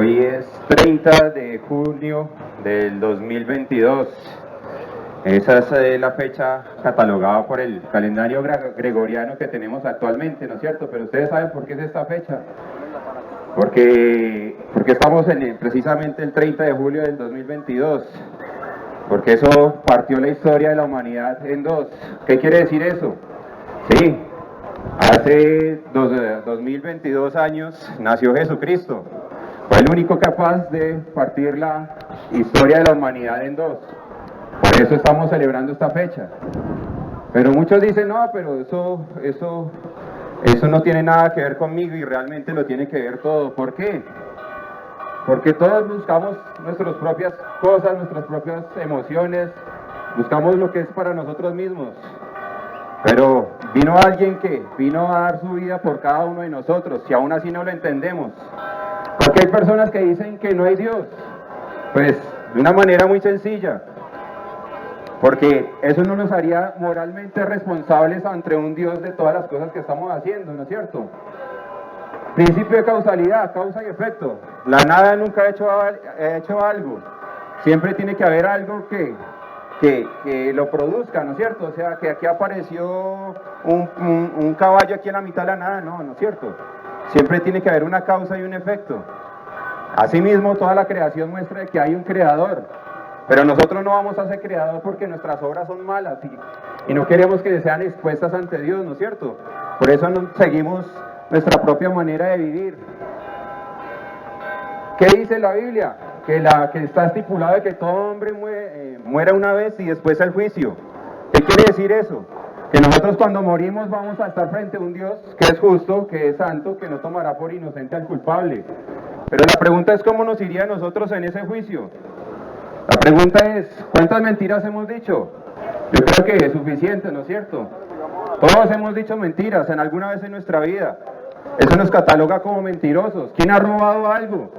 Hoy es 30 de junio del 2022. Esa es la fecha catalogada por el calendario gregoriano que tenemos actualmente, ¿no es cierto? Pero ustedes saben por qué es esta fecha. Porque estamos precisamente el 30 de julio del 2022. Porque eso partió la historia de la humanidad en dos. ¿Qué quiere decir eso? Sí, hace 2022 años nació Jesucristo. Fue el único capaz de partir la historia de la humanidad en dos. Por eso estamos celebrando esta fecha. Pero muchos dicen, no, pero eso no tiene nada que ver conmigo, y realmente lo tiene que ver todo. ¿Por qué? Porque todos buscamos nuestras propias cosas, nuestras propias emociones, buscamos lo que es para nosotros mismos. Pero vino alguien que vino a dar su vida por cada uno de nosotros, y aún así no lo entendemos. Porque hay personas que dicen que no hay Dios. Pues de una manera muy sencilla. Porque eso no nos haría moralmente responsables ante un Dios de todas las cosas que estamos haciendo, ¿no es cierto? Principio de causalidad, causa y efecto. La nada nunca ha hecho algo. Siempre tiene que haber algo que lo produzca, ¿no es cierto? O sea, que aquí apareció un caballo aquí en la mitad de la nada, no es cierto. Siempre tiene que haber una causa y un efecto. Asimismo, toda la creación muestra que hay un creador. Pero nosotros no vamos a ser creador porque nuestras obras son malas y no queremos que sean expuestas ante Dios, ¿no es cierto? Por eso seguimos nuestra propia manera de vivir. ¿Qué dice la Biblia? Que está estipulado de que todo hombre muera una vez y después el juicio. ¿Qué quiere decir eso? Que nosotros cuando morimos vamos a estar frente a un Dios que es justo, que es santo, que no tomará por inocente al culpable. Pero la pregunta es cómo nos iría a nosotros en ese juicio. La pregunta es, ¿cuántas mentiras hemos dicho? Yo creo que es suficiente, ¿no es cierto? Todos hemos dicho mentiras en alguna vez en nuestra vida. Eso nos cataloga como mentirosos. ¿Quién ha robado algo?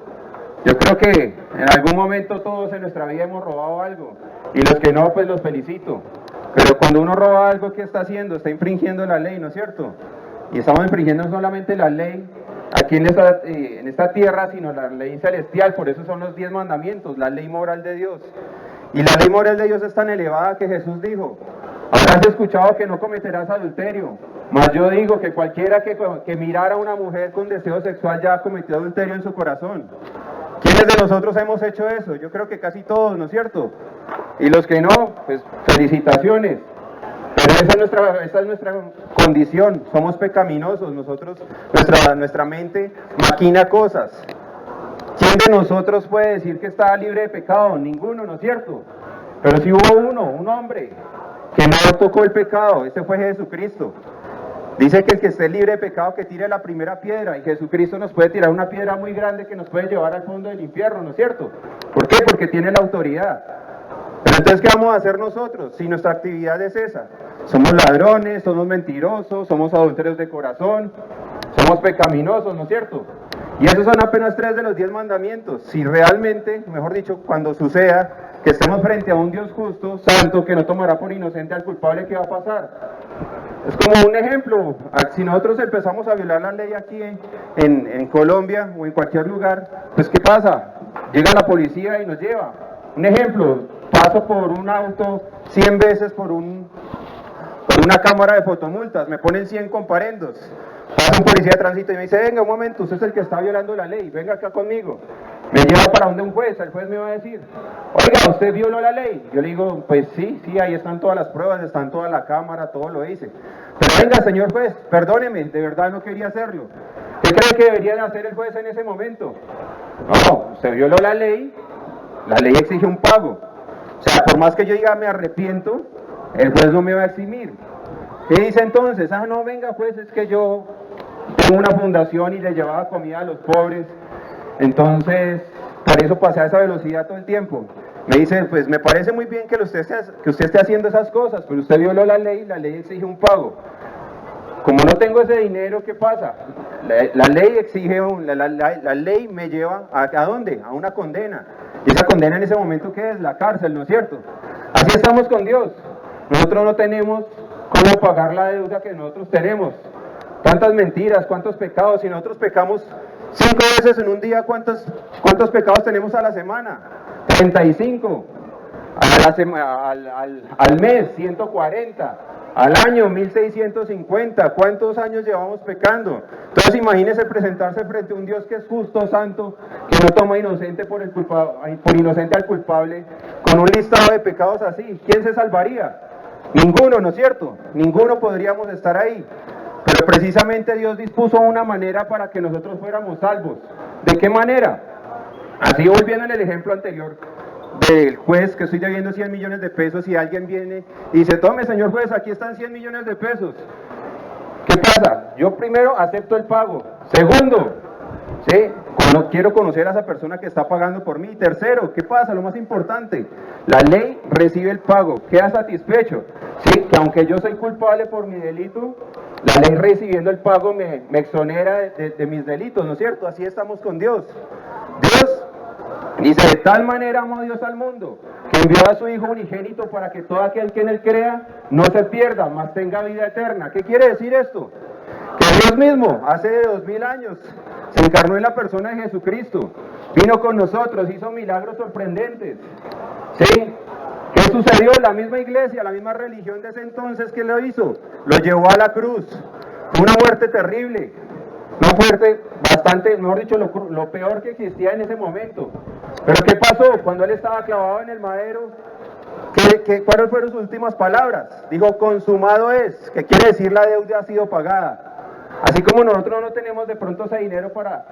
Yo creo que en algún momento todos en nuestra vida hemos robado algo. Y los que no, pues los felicito. Pero cuando uno roba algo, ¿qué está haciendo? Está infringiendo la ley, ¿no es cierto? Y estamos infringiendo no solamente la ley aquí en esta tierra, sino la ley celestial. Por eso son los 10 mandamientos, la ley moral de Dios. Y la ley moral de Dios es tan elevada que Jesús dijo: habrás escuchado que no cometerás adulterio, mas yo digo que cualquiera que mirara a una mujer con deseo sexual ya cometió adulterio en su corazón. ¿Quiénes de nosotros hemos hecho eso? Yo creo que casi todos, ¿no es cierto? Y los que no, pues felicitaciones. Pero esa es nuestra condición, somos pecaminosos, nuestra mente maquina cosas. ¿Quién de nosotros puede decir que está libre de pecado? Ninguno, ¿no es cierto? Pero si hubo un hombre, que no tocó el pecado, ese fue Jesucristo. Dice que el que esté libre de pecado que tire la primera piedra, y Jesucristo nos puede tirar una piedra muy grande que nos puede llevar al fondo del infierno, ¿no es cierto? ¿Por qué? Porque tiene la autoridad. Pero entonces, ¿qué vamos a hacer nosotros si nuestra actividad es esa? Somos ladrones, somos mentirosos, somos adúlteros de corazón, somos pecaminosos, ¿no es cierto? Y esos son apenas 3 de los 10 mandamientos. Si realmente, mejor dicho, cuando suceda que estemos frente a un Dios justo, santo, que no tomará por inocente al culpable, ¿qué va a pasar? Es como un ejemplo, si nosotros empezamos a violar la ley aquí en Colombia o en cualquier lugar, pues ¿qué pasa? Llega la policía y nos lleva. Un ejemplo, paso por un auto 100 veces por una cámara de fotomultas, me ponen 100 comparendos. Pasa un policía de tránsito y me dice: venga un momento, usted es el que está violando la ley, venga acá conmigo. Me lleva para donde un juez, el juez me va a decir: oiga, ¿usted violó la ley? Yo le digo: pues sí, ahí están todas las pruebas, están toda la cámara, todo lo hice. Pero venga, señor juez, perdóneme, de verdad no quería hacerlo. ¿Qué cree que debería hacer el juez en ese momento? No, usted violó la ley exige un pago. O sea, por más que yo diga me arrepiento, el juez no me va a eximir. ¿Qué dice entonces? No, venga juez, es que yo tengo una fundación y le llevaba comida a los pobres, entonces por eso pasé a esa velocidad todo el tiempo. Me dice: pues me parece muy bien que usted esté haciendo esas cosas, pero usted violó la ley exige un pago. Como no tengo ese dinero, ¿qué pasa? La ley exige, la ley me lleva ¿a dónde? A una condena. Y esa condena en ese momento, ¿qué es? La cárcel, ¿no es cierto? Así estamos con Dios. Nosotros no tenemos cómo pagar la deuda que nosotros tenemos. Tantas mentiras, cuántos pecados. Si nosotros pecamos 5 veces en un día, ¿cuántos pecados tenemos a la semana? 35. Al mes, 140. Al año, 1650. ¿Cuántos años llevamos pecando? Entonces imagínese presentarse frente a un Dios que es justo, santo, que no toma inocente por inocente al culpable, con un listado de pecados así. ¿Quién se salvaría? Ninguno, ¿no es cierto? Ninguno podríamos estar ahí. Pero precisamente Dios dispuso una manera para que nosotros fuéramos salvos. ¿De qué manera? Así volviendo en el ejemplo anterior del juez, que estoy debiendo 100 millones de pesos y alguien viene y dice, tome señor juez, aquí están 100 millones de pesos. ¿Qué pasa? Yo primero acepto el pago. Segundo, ¿sí? Quiero conocer a esa persona que está pagando por mí. Tercero, ¿qué pasa? Lo más importante, la ley recibe el pago, queda satisfecho. Sí, que aunque yo soy culpable por mi delito, la ley recibiendo el pago me exonera de mis delitos, ¿no es cierto? Así estamos con Dios. Dios dice, de tal manera amó Dios al mundo, que envió a su Hijo unigénito para que todo aquel que en él crea no se pierda, mas tenga vida eterna. ¿Qué quiere decir esto? Que Dios mismo, hace 2000 años, se encarnó en la persona de Jesucristo, vino con nosotros, hizo milagros sorprendentes. ¿Sí? ¿Qué sucedió? La misma iglesia, la misma religión de ese entonces, ¿qué lo hizo? Lo llevó a la cruz. Fue una muerte terrible. Una muerte bastante, mejor dicho, lo peor que existía en ese momento. Pero ¿qué pasó? Cuando él estaba clavado en el madero, ¿cuáles fueron sus últimas palabras? Dijo, consumado es, que quiere decir la deuda ha sido pagada. Así como nosotros no tenemos de pronto ese dinero para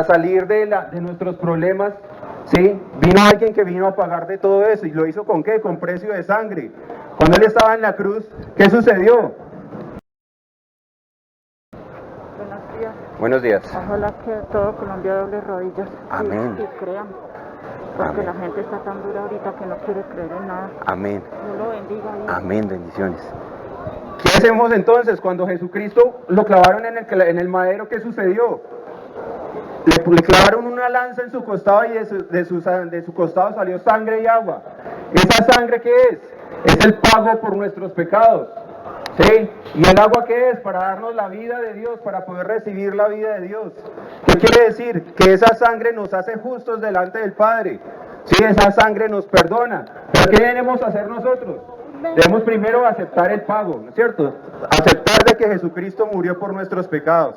salir de nuestros problemas, ¿sí? Vino alguien que vino a pagar de todo eso, y lo hizo ¿con qué? Con precio de sangre. Cuando él estaba en la cruz, ¿qué sucedió? Buenos días. Buenos días. Ojalá que todo Colombia doble rodillas. Amén. Y crean. Porque Amén. la gente está tan dura ahorita que no quiere creer en nada. Amén. Dios lo bendiga. Dios. Amén, bendiciones. ¿Qué hacemos entonces cuando Jesucristo lo clavaron en el madero? ¿Qué sucedió? Le clavaron una lanza en su costado y de su costado salió sangre y agua. ¿Esa sangre qué es? Es el pago por nuestros pecados. ¿Sí? ¿Y el agua qué es? Para darnos la vida de Dios, para poder recibir la vida de Dios. ¿Qué quiere decir? Que esa sangre nos hace justos delante del Padre. Sí, esa sangre nos perdona. ¿Pero qué debemos hacer nosotros? Debemos primero aceptar el pago, ¿no es cierto? Aceptar de que Jesucristo murió por nuestros pecados.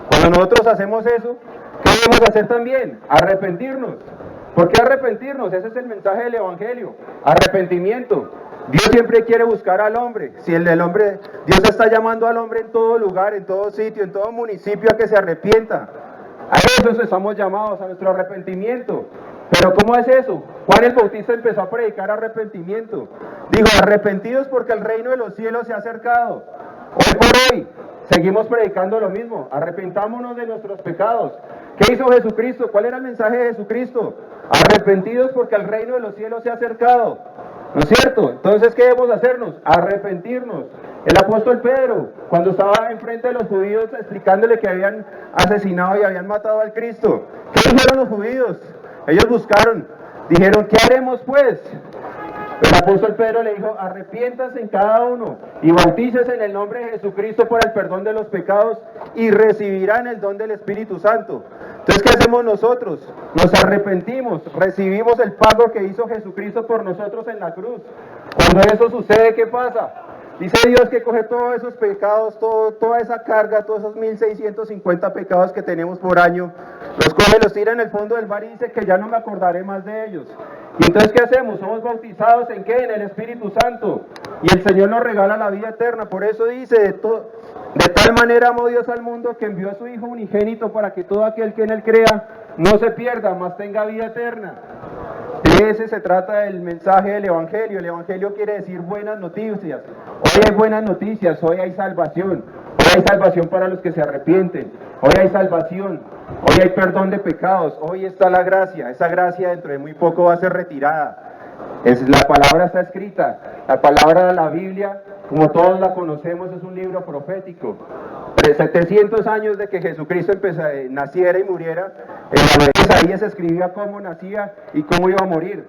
Cuando nosotros hacemos eso, ¿qué debemos hacer también? Arrepentirnos. ¿Por qué arrepentirnos? Ese es el mensaje del Evangelio. Arrepentimiento. Dios siempre quiere buscar al hombre. Si Dios está llamando al hombre en todo lugar, en todo sitio, en todo municipio a que se arrepienta. A eso estamos llamados, a nuestro arrepentimiento. Pero ¿cómo es eso? Juan el Bautista empezó a predicar arrepentimiento. Dijo, arrepentidos porque el reino de los cielos se ha acercado. Hoy por hoy seguimos predicando lo mismo. Arrepentámonos de nuestros pecados. ¿Qué hizo Jesucristo? ¿Cuál era el mensaje de Jesucristo? Arrepentidos porque el reino de los cielos se ha acercado. ¿No es cierto? Entonces, ¿qué debemos hacernos? Arrepentirnos. El apóstol Pedro, cuando estaba enfrente de los judíos explicándole que habían asesinado y habían matado al Cristo, ¿qué dijeron los judíos? Ellos dijeron, ¿qué haremos pues? El apóstol Pedro le dijo, arrepiéntanse en cada uno y bautícese en el nombre de Jesucristo para el perdón de los pecados y recibirán el don del Espíritu Santo. Entonces, ¿qué hacemos nosotros? Nos arrepentimos, recibimos el pago que hizo Jesucristo por nosotros en la cruz. Cuando eso sucede, ¿qué pasa? Dice Dios que coge todos esos pecados, toda esa carga, todos esos 1650 pecados que tenemos por año, los coge, los tira en el fondo del mar y dice que ya no me acordaré más de ellos. Y entonces, ¿qué hacemos? Somos bautizados ¿en qué? En el Espíritu Santo. Y el Señor nos regala la vida eterna. Por eso dice, de tal manera amó Dios al mundo que envió a su Hijo unigénito para que todo aquel que en él crea no se pierda, mas tenga vida eterna. De ese se trata el mensaje del Evangelio. El Evangelio quiere decir buenas noticias. Hoy hay buenas noticias, hoy hay salvación. Hoy hay salvación para los que se arrepienten. Hoy hay salvación. Hoy hay perdón de pecados. Hoy está la gracia. Esa gracia dentro de muy poco va a ser retirada. La palabra está escrita. La palabra de la Biblia, como todos la conocemos, es un libro profético. 700 años de que Jesucristo naciera y muriera, en Isaías escribía cómo nacía y cómo iba a morir.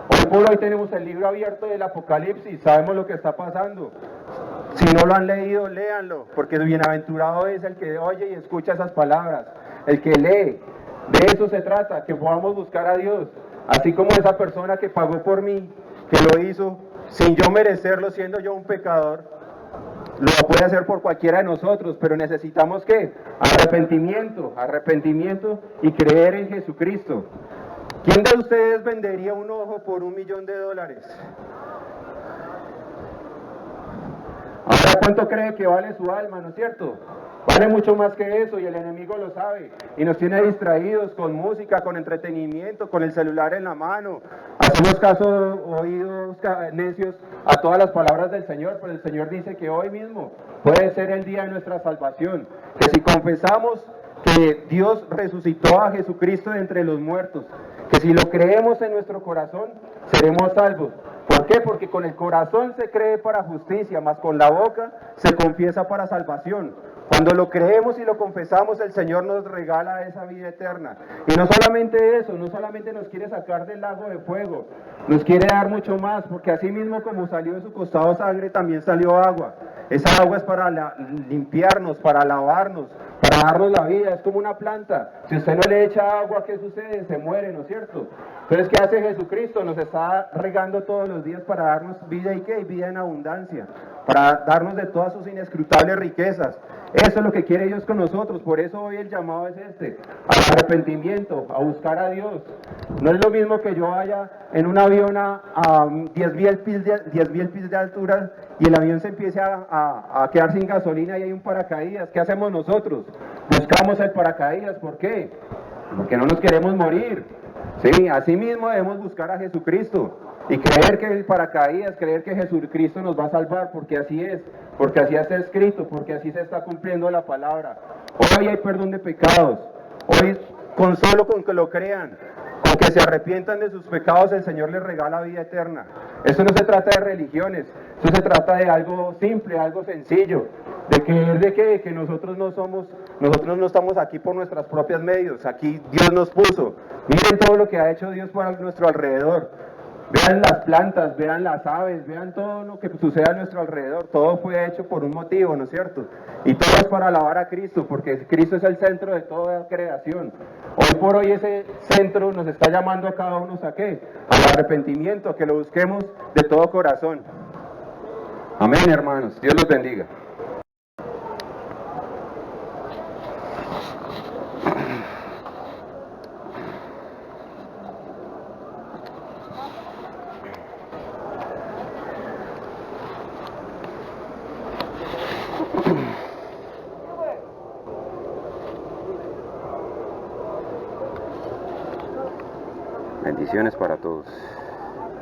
Hoy por hoy tenemos el libro abierto del Apocalipsis, sabemos lo que está pasando. Si no lo han leído, léanlo, porque bienaventurado es el que oye y escucha esas palabras. el que lee. De eso se trata, que podamos buscar a Dios. Así como esa persona que pagó por mí, que lo hizo sin yo merecerlo, siendo yo un pecador, lo puede hacer por cualquiera de nosotros, pero necesitamos ¿qué? Arrepentimiento y creer en Jesucristo. ¿Quién de ustedes vendería un ojo por $1.000.000? Ahora, ¿cuánto cree que vale su alma, no es cierto? Vale mucho más que eso y el enemigo lo sabe y nos tiene distraídos con música, con entretenimiento, con el celular en la mano. Hacemos caso, oídos necios a todas las palabras del Señor, pero el Señor dice que hoy mismo puede ser el día de nuestra salvación, que si confesamos que Dios resucitó a Jesucristo de entre los muertos, que si lo creemos en nuestro corazón, seremos salvos. ¿Por qué? Porque con el corazón se cree para justicia, mas con la boca se confiesa para salvación. Cuando lo creemos y lo confesamos, el Señor nos regala esa vida eterna. Y no solamente eso, no solamente nos quiere sacar del lago de fuego, nos quiere dar mucho más, porque así mismo como salió de su costado sangre, también salió agua. Esa agua es para limpiarnos, para lavarnos, para darnos la vida, es como una planta. Si usted no le echa agua, ¿qué sucede? Se muere, ¿no es cierto? Entonces, ¿qué hace Jesucristo? Nos está regando todos los días para darnos vida y ¿qué? Vida en abundancia, para darnos de todas sus inescrutables riquezas. Eso es lo que quiere Dios con nosotros, por eso hoy el llamado es al arrepentimiento, a buscar a Dios. No es lo mismo que yo vaya en un avión a 10.000 pies de altura y el avión se empiece a quedar sin gasolina y hay un paracaídas. ¿Qué hacemos nosotros? Buscamos el paracaídas, ¿por qué? Porque no nos queremos morir. Sí, así mismo debemos buscar a Jesucristo y creer que el paracaídas, creer que Jesucristo nos va a salvar, porque así es, porque así está escrito, porque así se está cumpliendo la palabra. Hoy hay perdón de pecados, hoy con que lo crean, con que se arrepientan de sus pecados, el Señor les regala vida eterna. Eso no se trata de religiones, eso se trata de algo simple, algo sencillo, de que nosotros no estamos aquí por nuestros propios medios, aquí Dios nos puso. Miren todo lo que ha hecho Dios por nuestro alrededor. Vean las plantas, vean las aves, vean todo lo que sucede a nuestro alrededor. Todo fue hecho por un motivo, ¿no es cierto? Y todo es para alabar a Cristo, porque Cristo es el centro de toda creación. Hoy por hoy ese centro nos está llamando a cada uno ¿a qué? Al arrepentimiento, a que lo busquemos de todo corazón. Amén, hermanos. Dios los bendiga. Bendiciones para todos.